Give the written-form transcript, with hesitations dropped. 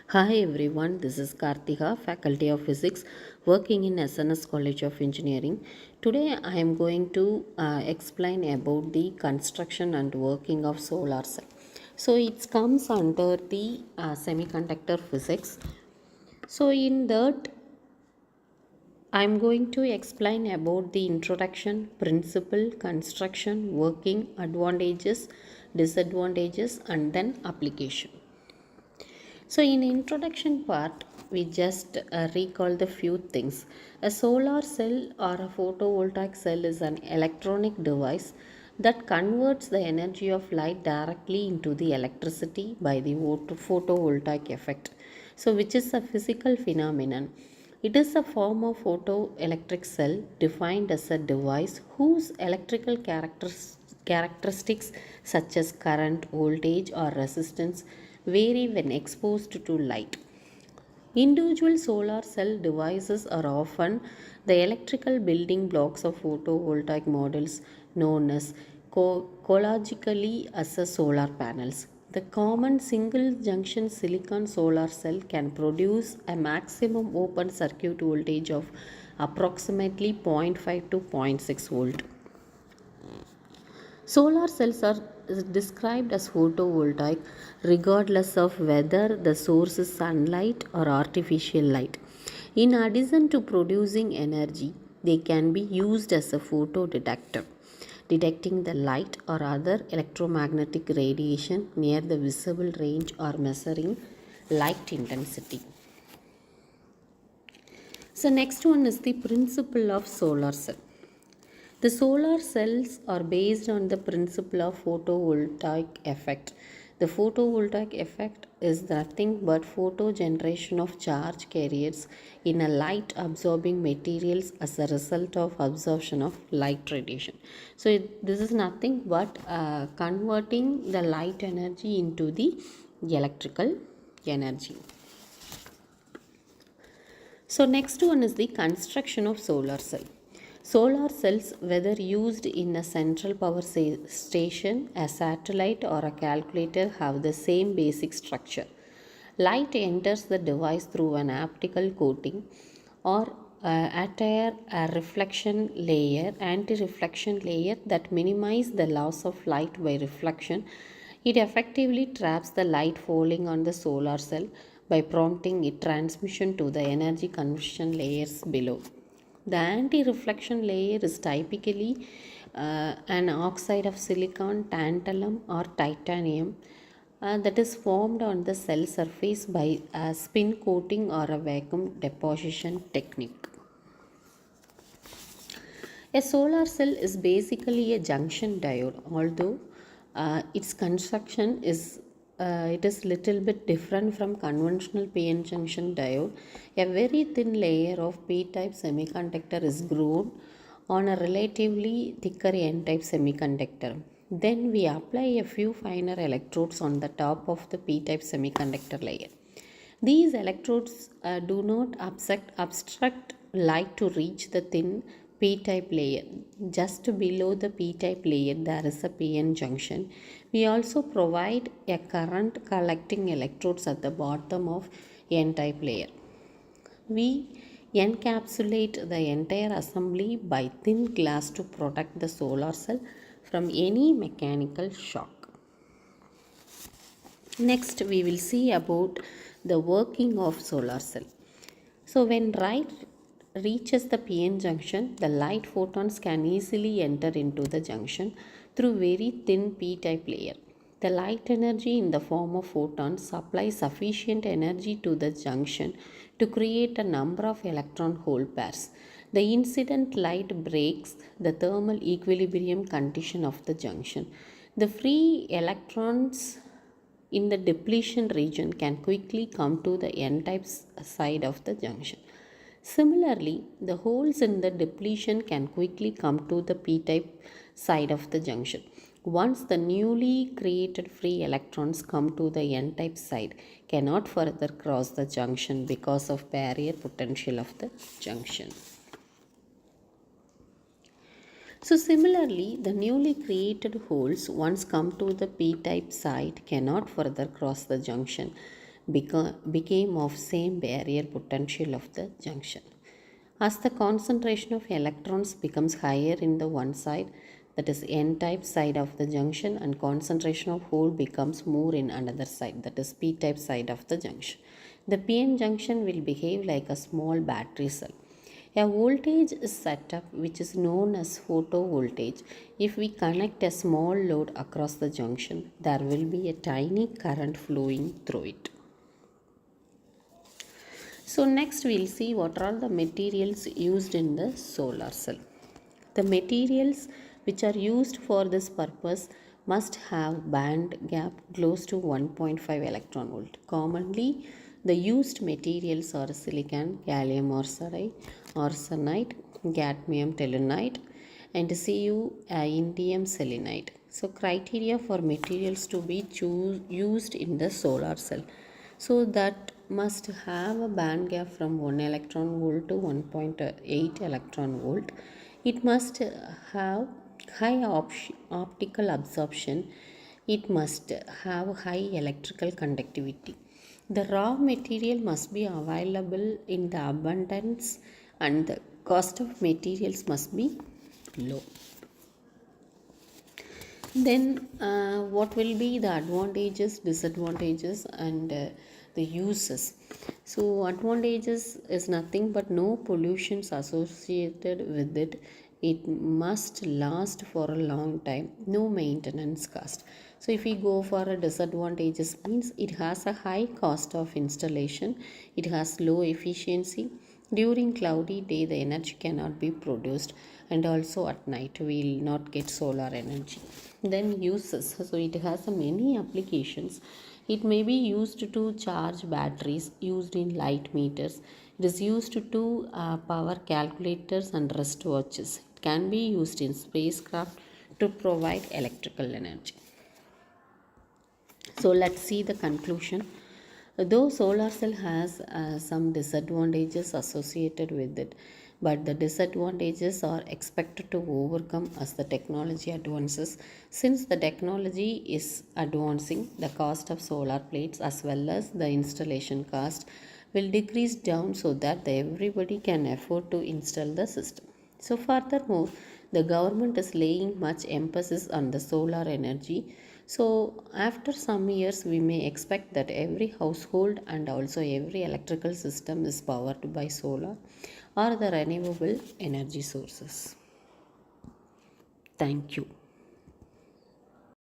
Hi everyone, this is Karthika, Faculty of Physics, working in SNS College of Engineering. Today I am going to explain about the construction and working of solar cell. So it comes under the semiconductor physics. So in that I am going to explain about the introduction, principle, construction, working, advantages, disadvantages and then application. So, in introduction part, we just recall the few things. A solar cell or a photovoltaic cell is an electronic device that converts the energy of light directly into the electricity by the photovoltaic effect. So, which is a physical phenomenon. It is a form of photoelectric cell defined as a device whose electrical characteristics such as current, voltage, or resistance vary when exposed to light. Individual solar cell devices are often the electrical building blocks of photovoltaic models known as collagically as a solar panels. The common single junction silicon solar cell can produce a maximum open circuit voltage of approximately 0.5 to zero point 0.6 volt. Solar cells are described as photovoltaic regardless of whether the source is sunlight or artificial light. In addition to producing energy, they can be used as a photodetector, detecting the light or other electromagnetic radiation near the visible range or measuring light intensity. So next one is the principle of solar cell. The solar cells are based on the principle of photovoltaic effect. The photovoltaic effect is nothing but photo generation of charge carriers in a light absorbing materials as a result of absorption of light radiation. So this is nothing but converting the light energy into the electrical energy. So next one is the construction of solar cell. Solar cells, whether used in a central power station, a satellite or a calculator, have the same basic structure. Light enters the device through an optical coating or a reflection layer, anti-reflection layer that minimize the loss of light by reflection. It effectively traps the light falling on the solar cell by prompting its transmission to the energy conversion layers below. The anti-reflection layer is typically an oxide of silicon, tantalum, or titanium that is formed on the cell surface by a spin coating or a vacuum deposition technique. A solar cell is basically a junction diode, although its construction is it is little bit different from conventional PN junction diode. A very thin layer of P-type semiconductor is grown on a relatively thicker N-type semiconductor. Then we apply a few finer electrodes on the top of the P-type semiconductor layer. These electrodes do not obstruct light to reach the thin P-type layer. Just below the P-type layer there is a PN junction. We also provide a current collecting electrodes at the bottom of N-type layer. We encapsulate the entire assembly by thin glass to protect the solar cell from any mechanical shock. Next we will see about the working of solar cell. So when light reaches the PN junction, the light photons can easily enter into the junction through very thin p-type layer. The light energy in the form of photons supplies sufficient energy to the junction to create a number of electron hole pairs. The incident light breaks the thermal equilibrium condition of the junction. The free electrons in the depletion region can quickly come to the N-type side of the junction. Similarly, the holes in the depletion can quickly come to the P-type side of the junction. Once the newly created free electrons come to the N-type side, cannot further cross the junction because of barrier potential of the junction. So similarly, the newly created holes once come to the p-type side cannot further cross the junction became of same barrier potential of the junction. As the concentration of electrons becomes higher in the one side, that is n-type side of the junction, and concentration of hole becomes more in another side, that is p-type side of the junction. The p-n junction will behave like a small battery cell. A voltage is set up which is known as photovoltage. If we connect a small load across the junction, there will be a tiny current flowing through it. So next we'll see what are the materials used in the solar cell. The materials which are used for this purpose must have band gap close to 1.5 electron volt. Commonly, the used materials are silicon, gallium arsenide, cadmium telluride, and indium selenide. So criteria for materials to be used in the solar cell. So that must have a band gap from 1 electron volt to 1.8 electron volt. It must have high optical absorption. It must have high electrical conductivity. The raw material must be available in the abundance, and the cost of materials must be low. Then what will be the advantages, disadvantages, and the uses? So advantages is nothing but no pollutions associated with it. It must last for a long time, no maintenance cost. So if we go for a disadvantages, means it has a high cost of installation, it has low efficiency. During cloudy day the energy cannot be produced, and also at night we will not get solar energy. Then uses, so it has many applications. It may be used to charge batteries, used in light meters. It is used to power calculators and wristwatches. It can be used in spacecraft to provide electrical energy. So let's see the conclusion. Though solar cell has some disadvantages associated with it, but the disadvantages are expected to overcome as the technology advances. Since the technology is advancing, the cost of solar plates as well as the installation cost will decrease down so that everybody can afford to install the system. So furthermore, the government is laying much emphasis on the solar energy. So after some years we may expect that every household and also every electrical system is powered by solar or the renewable energy sources. Thank you.